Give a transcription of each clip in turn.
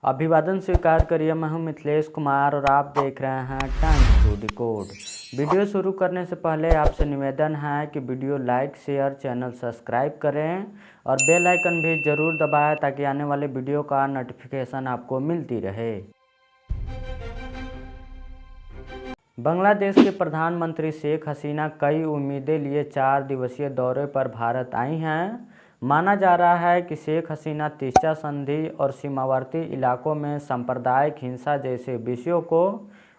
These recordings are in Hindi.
अभिवादन स्वीकार करिए। मैं हूं मिथिलेश कुमार और आप देख रहे हैं टाइम्स टू डिकोड। वीडियो शुरू करने से पहले आपसे निवेदन है कि video like share channel subscribe करें और बेल आइकन भी ज़रूर दबाएं ताकि आने वाले वीडियो का नोटिफिकेशन आपको मिलती रहे। बांग्लादेश के प्रधानमंत्री शेख हसीना कई उम्मीदें लिए 4 दिवसीय दौरे पर भारत आई हैं। माना जा रहा है कि शेख हसीना तीस्ता संधि और सीमावर्ती इलाकों में सांप्रदायिक हिंसा जैसे विषयों को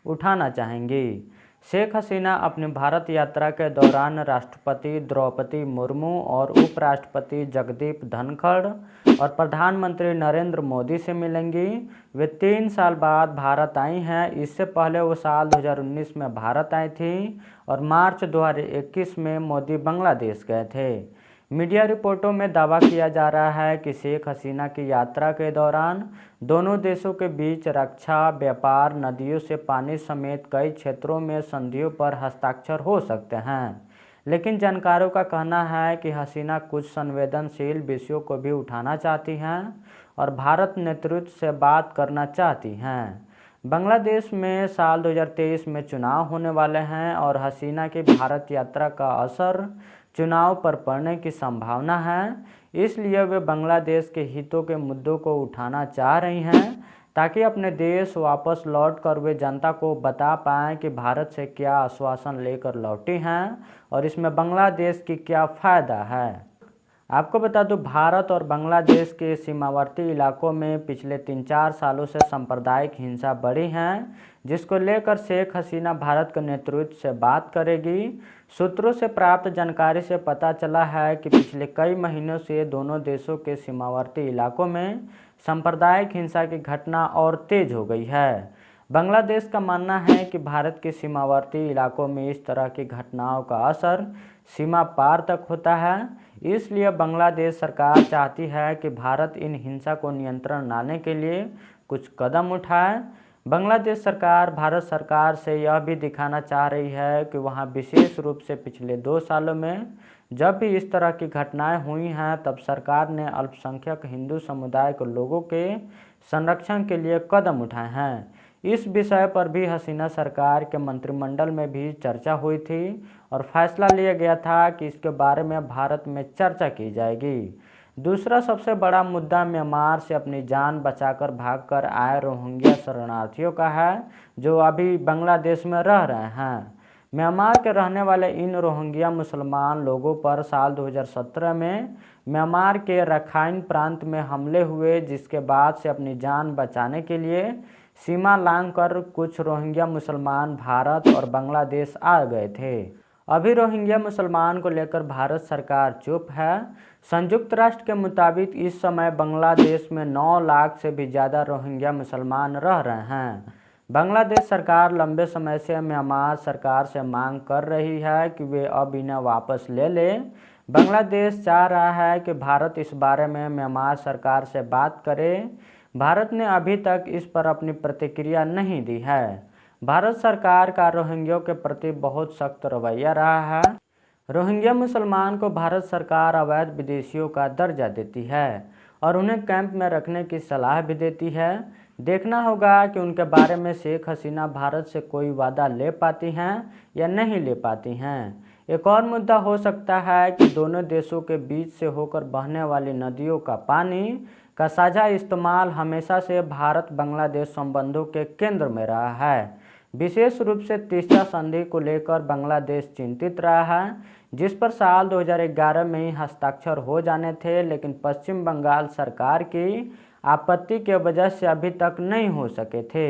उठाना चाहेंगी। शेख हसीना अपनी भारत यात्रा के दौरान राष्ट्रपति द्रौपदी मुर्मू और उपराष्ट्रपति जगदीप धनखड़ और प्रधानमंत्री नरेंद्र मोदी से मिलेंगी। वे 3 साल बाद भारत आई हैं। इससे पहले वो साल 2019 में भारत आई थी और मार्च 2021 में मोदी बांग्लादेश गए थे। मीडिया रिपोर्टों में दावा किया जा रहा है कि शेख हसीना की यात्रा के दौरान दोनों देशों के बीच रक्षा, व्यापार, नदियों से पानी समेत कई क्षेत्रों में संधियों पर हस्ताक्षर हो सकते हैं। लेकिन जानकारों का कहना है कि हसीना कुछ संवेदनशील विषयों को भी उठाना चाहती हैं और भारत नेतृत्व से बात करना चाहती हैं। बांग्लादेश में साल 2023 में चुनाव होने वाले हैं और हसीना की भारत यात्रा का असर चुनाव पर पड़ने की संभावना है। इसलिए वे बांग्लादेश के हितों के मुद्दों को उठाना चाह रही हैं ताकि अपने देश वापस लौटकर वे जनता को बता पाएं कि भारत से क्या आश्वासन लेकर लौटी हैं और इसमें बांग्लादेश की क्या फ़ायदा है। आपको बता दूं, भारत और बांग्लादेश के सीमावर्ती इलाकों में पिछले 3-4 सालों से सांप्रदायिक हिंसा बढ़ी है, जिसको लेकर शेख हसीना भारत के नेतृत्व से बात करेगी। सूत्रों से प्राप्त जानकारी से पता चला है कि पिछले कई महीनों से दोनों देशों के सीमावर्ती इलाकों में सांप्रदायिक हिंसा की घटना और तेज हो गई है। बांग्लादेश का मानना है कि भारत के सीमावर्ती इलाकों में इस तरह की घटनाओं का असर सीमा पार तक होता है। इसलिए बांग्लादेश सरकार चाहती है कि भारत इन हिंसा को नियंत्रण लाने के लिए कुछ कदम उठाए। बांग्लादेश सरकार भारत सरकार से यह भी दिखाना चाह रही है कि वहाँ विशेष रूप से पिछले 2 सालों में जब भी इस तरह की घटनाएं हुई हैं, तब सरकार ने अल्पसंख्यक हिंदू समुदाय के लोगों के संरक्षण के लिए कदम उठाए हैं। इस विषय पर भी हसीना सरकार के मंत्रिमंडल में भी चर्चा हुई थी और फैसला लिया गया था कि इसके बारे में भारत में चर्चा की जाएगी। दूसरा सबसे बड़ा मुद्दा म्यांमार से अपनी जान बचाकर भागकर आए रोहिंग्या शरणार्थियों का है, जो अभी बांग्लादेश में रह रहे हैं। म्यांमार के रहने वाले इन रोहिंग्या मुसलमान लोगों पर साल 2017 में म्यांमार के रखाइन प्रांत में हमले हुए, जिसके बाद से अपनी जान बचाने के लिए सीमा लांघकर कुछ रोहिंग्या मुसलमान भारत और बांग्लादेश आ गए थे। अभी रोहिंग्या मुसलमान को लेकर भारत सरकार चुप है। संयुक्त राष्ट्र के मुताबिक इस समय बांग्लादेश में 9 लाख से भी ज़्यादा रोहिंग्या मुसलमान रह रहे हैं। बांग्लादेश सरकार लंबे समय से म्यांमार सरकार से मांग कर रही है कि वे अब इन्हें वापस ले ले। बांग्लादेश चाह रहा है कि भारत इस बारे में म्यांमार सरकार से बात करे। भारत ने अभी तक इस पर अपनी प्रतिक्रिया नहीं दी है। भारत सरकार का रोहिंग्या के प्रति बहुत सख्त रवैया रहा है। रोहिंग्या मुसलमान को भारत सरकार अवैध विदेशियों का दर्जा देती है और उन्हें कैंप में रखने की सलाह भी देती है। देखना होगा कि उनके बारे में शेख हसीना भारत से कोई वादा ले पाती हैं या नहीं ले पाती हैं। एक और मुद्दा हो सकता है कि दोनों देशों के बीच से होकर बहने वाली नदियों का पानी का साझा इस्तेमाल हमेशा से भारत बांग्लादेश संबंधों के केंद्र में रहा है। विशेष रूप से तीस्ता संधि को लेकर बांग्लादेश चिंतित रहा है, जिस पर साल 2011 में ही हस्ताक्षर हो जाने थे, लेकिन पश्चिम बंगाल सरकार की आपत्ति के वजह से अभी तक नहीं हो सके थे।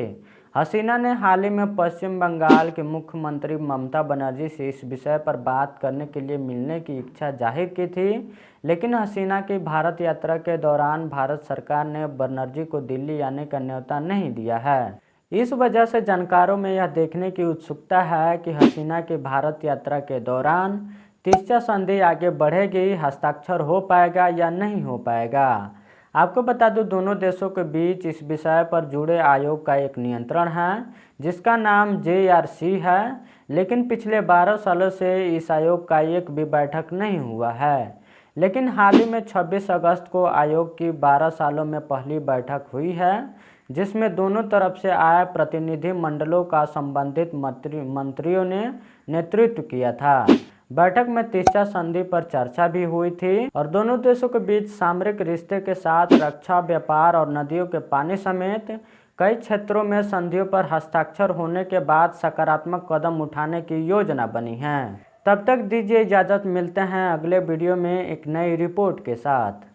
हसीना ने हाल ही में पश्चिम बंगाल के मुख्यमंत्री ममता बनर्जी से इस विषय पर बात करने के लिए मिलने की इच्छा जाहिर की थी, लेकिन हसीना की भारत यात्रा के दौरान भारत सरकार ने बनर्जी को दिल्ली आने का न्योता नहीं दिया है। इस वजह से जानकारों में यह देखने की उत्सुकता है कि हसीना की भारत यात्रा के दौरान तीस्ता संधि आगे बढ़ेगी, हस्ताक्षर हो पाएगा या नहीं हो पाएगा। आपको बता दूं, दोनों देशों के बीच इस विषय पर जुड़े आयोग का एक नियंत्रण है, जिसका नाम JRC है, लेकिन पिछले 12 सालों से इस आयोग का एक भी बैठक नहीं हुआ है। लेकिन हाल ही में 26 अगस्त को आयोग की 12 सालों में पहली बैठक हुई है, जिसमें दोनों तरफ से आए प्रतिनिधि मंडलों का संबंधित मंत्रियों ने नेतृत्व किया था। बैठक में तीस्ता संधि पर चर्चा भी हुई थी और दोनों देशों के बीच सामरिक रिश्ते के साथ रक्षा, व्यापार और नदियों के पानी समेत कई क्षेत्रों में संधियों पर हस्ताक्षर होने के बाद सकारात्मक कदम उठाने की योजना बनी है। तब तक दीजिए इजाज़त, मिलते हैं अगले वीडियो में एक नई रिपोर्ट के साथ।